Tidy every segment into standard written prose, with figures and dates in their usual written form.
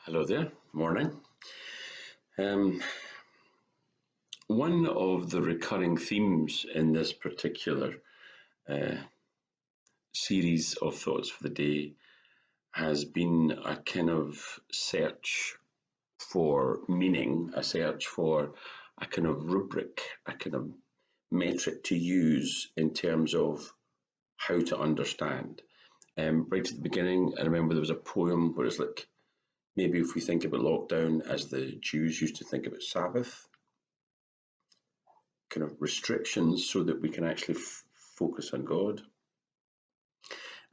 Hello there, morning. Um, One of the recurring themes in this particular uh, series of Thoughts for the Day has been a kind of search for meaning, a search for a kind of rubric, a kind of metric to use in terms of how to understand. Right at the beginning, I remember there was a poem where it's like, maybe if we think about lockdown as the Jews used to think about Sabbath, kind of restrictions so that we can actually focus on God.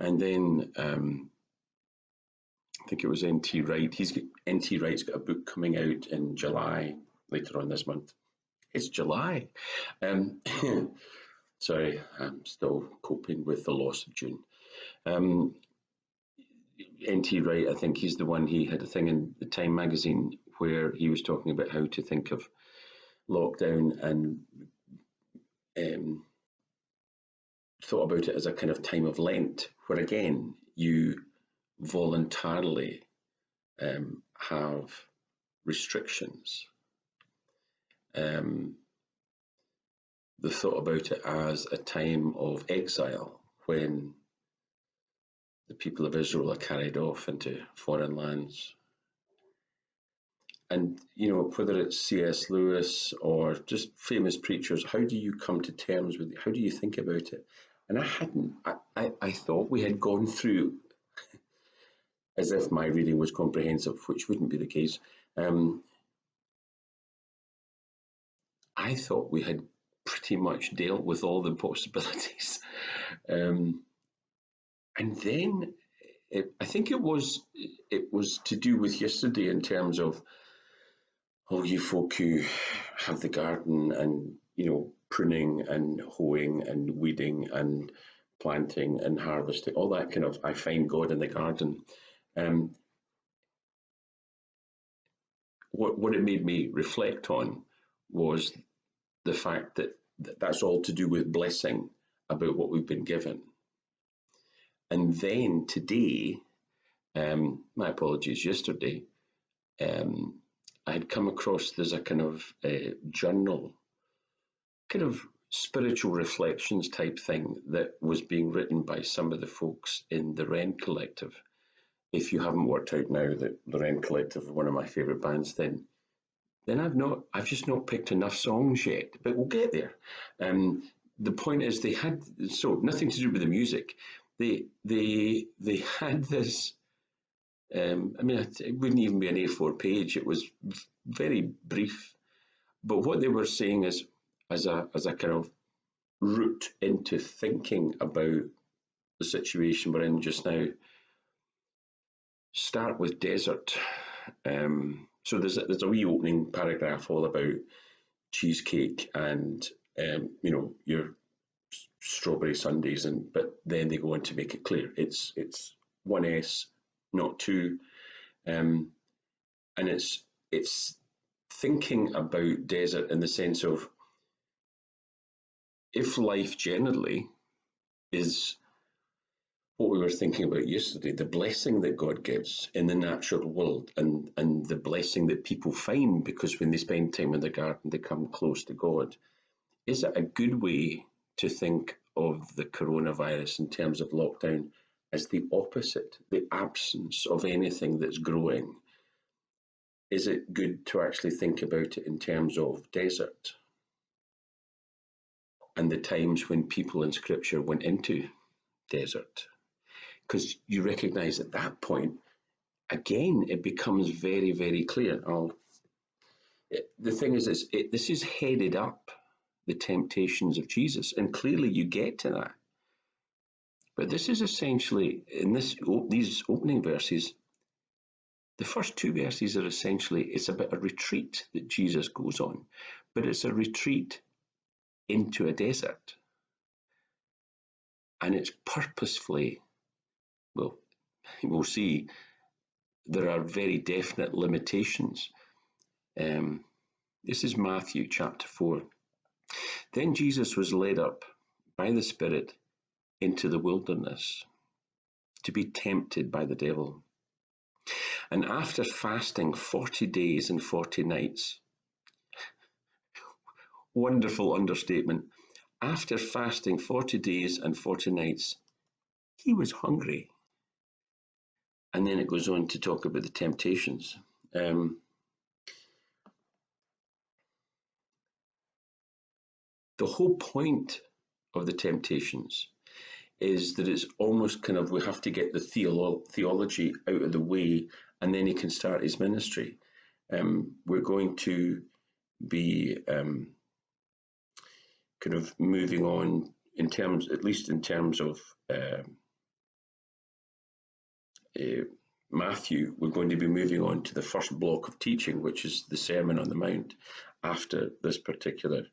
And then I think it was N.T. Wright. N.T. Wright's got a book coming out in July, later on this month. It's July. Um, Sorry, I'm still coping with the loss of June. N.T. Wright, I think he's the one, he had a thing in the Time magazine where he was talking about how to think of lockdown and thought about it as a kind of time of Lent, where again you voluntarily have restrictions. The thought about it as a time of exile when the people of Israel are carried off into foreign lands. And, you know, whether it's C.S. Lewis or just famous preachers, how do you come to terms with it? How do you think about it? And I thought we had gone through, as if my reading was comprehensive, which wouldn't be the case. I thought we had pretty much dealt with all the possibilities. And then I think it was to do with yesterday in terms of, oh, you folk who have the garden and, you know, pruning and hoeing and weeding and planting and harvesting, all that kind of, I find God in the garden. What it made me reflect on was the fact that that's all to do with blessing about what we've been given. And then today, my apologies, yesterday, I had come across, there's a kind of journal, kind of spiritual reflections type thing that was being written by some of the folks in the Wren Collective. If you haven't worked out now that the Wren Collective are one of my favourite bands, then I've just not picked enough songs yet, but we'll get there. The point is they had, so nothing to do with the music. They had this, I mean, it wouldn't even be an A4 page. It was very brief. But what they were saying is, as a kind of route into thinking about the situation we're in just now, start with desert. So there's a wee opening paragraph all about cheesecake and you know, your strawberry sundaes, but then they go on to make it clear it's one S, not two, and it's thinking about desert in the sense of, if life generally is what we were thinking about yesterday, the blessing that God gives in the natural world, and the blessing that people find because when they spend time in the garden, they come close to God. Is it a good way to think of the coronavirus in terms of lockdown as the opposite, the absence of anything that's growing? Is it good to actually think about it in terms of desert and the times when people in Scripture went into desert? Because you recognize at that point, again, it becomes very, very clear. The thing is, this is headed up the temptations of Jesus, and clearly you get to that. But this is essentially, in these opening verses, the first two verses are essentially, it's about a retreat that Jesus goes on, but it's a retreat into a desert. And it's purposefully, well, we'll see, there are very definite limitations. This is Matthew chapter 4. Then Jesus was led up by the Spirit into the wilderness to be tempted by the devil. And after fasting 40 days and 40 nights, wonderful understatement, after fasting 40 days and 40 nights, he was hungry. And then it goes on to talk about the temptations. The whole point of the temptations is that it's almost kind of, we have to get the theology out of the way, and then he can start his ministry. We're going to be kind of moving on in terms, at least in terms of Matthew, we're going to be moving on to the first block of teaching, which is the Sermon on the Mount, after this particular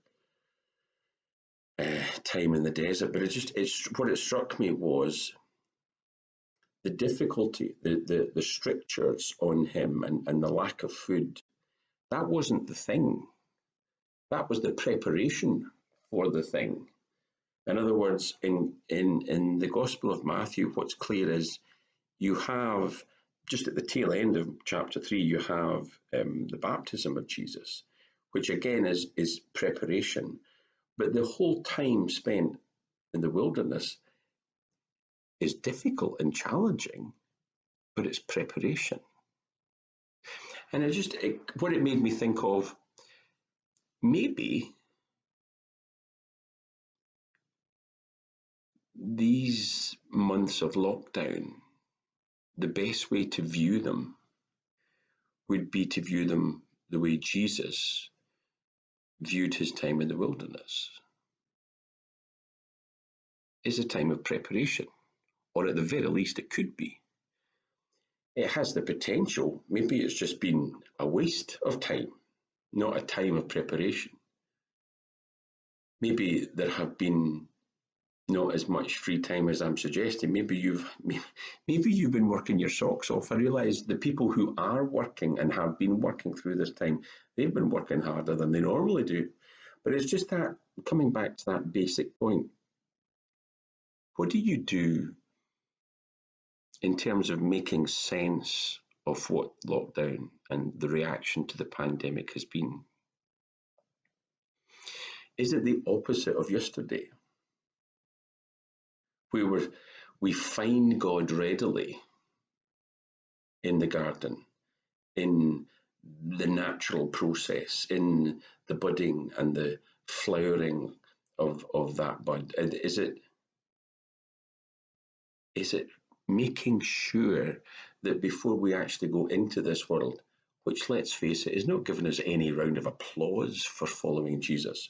time in the desert. But what it struck me was the difficulty, the strictures on him, and the lack of food. That wasn't the thing. That was the preparation for the thing. In other words, in the Gospel of Matthew, what's clear is you have, just at the tail end of chapter 3, you have the baptism of Jesus, which again is preparation. But the whole time spent in the wilderness is difficult and challenging, but it's preparation. And what it made me think of, maybe these months of lockdown, the best way to view them would be to view them the way Jesus viewed his time in the wilderness, is a time of preparation, or at the very least it could be. It has the potential, maybe it's just been a waste of time, not a time of preparation. Maybe there have been not as much free time as I'm suggesting. Maybe you've been working your socks off. I realise the people who are working and have been working through this time, they've been working harder than they normally do. But it's just that, coming back to that basic point, what do you do in terms of making sense of what lockdown and the reaction to the pandemic has been? Is it the opposite of yesterday, where we find God readily in the garden, in the natural process, in the budding and the flowering of that bud? And is it making sure that before we actually go into this world, which, let's face it, is not giving us any round of applause for following Jesus,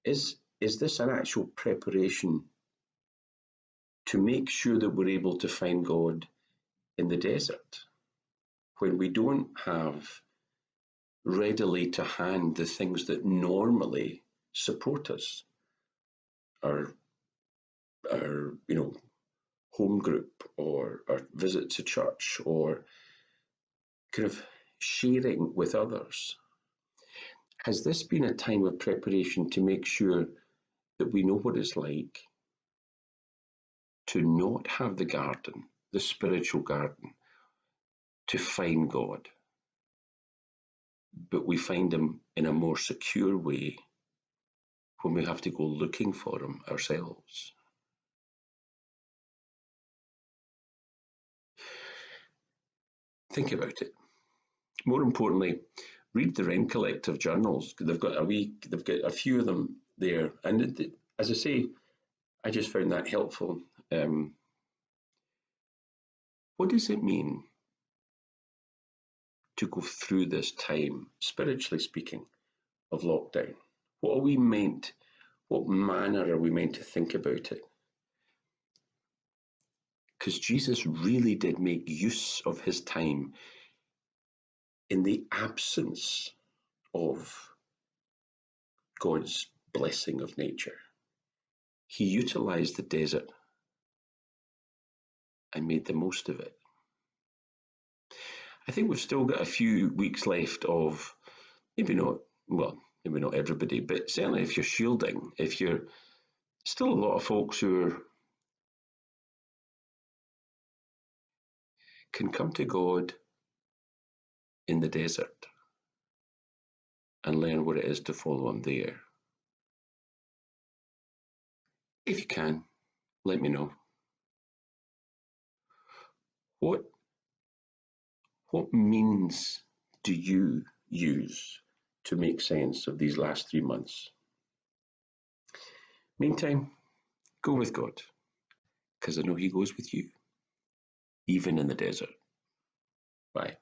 is this an actual preparation to make sure that we're able to find God in the desert, when we don't have readily to hand the things that normally support us, our home group, or our visit to church, or kind of sharing with others? Has this been a time of preparation to make sure that we know what it's like to not have the garden, the spiritual garden, to find God, but we find him in a more secure way when we have to go looking for him ourselves? Think about it. More importantly, read the Rent Collective journals. They've got a few of them there, and as I say, I just found that helpful. What does it mean to go through this time, spiritually speaking, of lockdown? What manner are we meant to think about it? Because Jesus really did make use of his time in the absence of God's blessing of nature. He utilized the desert and made the most of it. I think we've still got a few weeks left of, maybe not everybody, but certainly if you're shielding, if you're still a lot of folks who can come to God in the desert and learn what it is to follow him there. If you can, let me know. What means do you use to make sense of these last 3 months? Meantime, go with God, because I know He goes with you, even in the desert. Bye.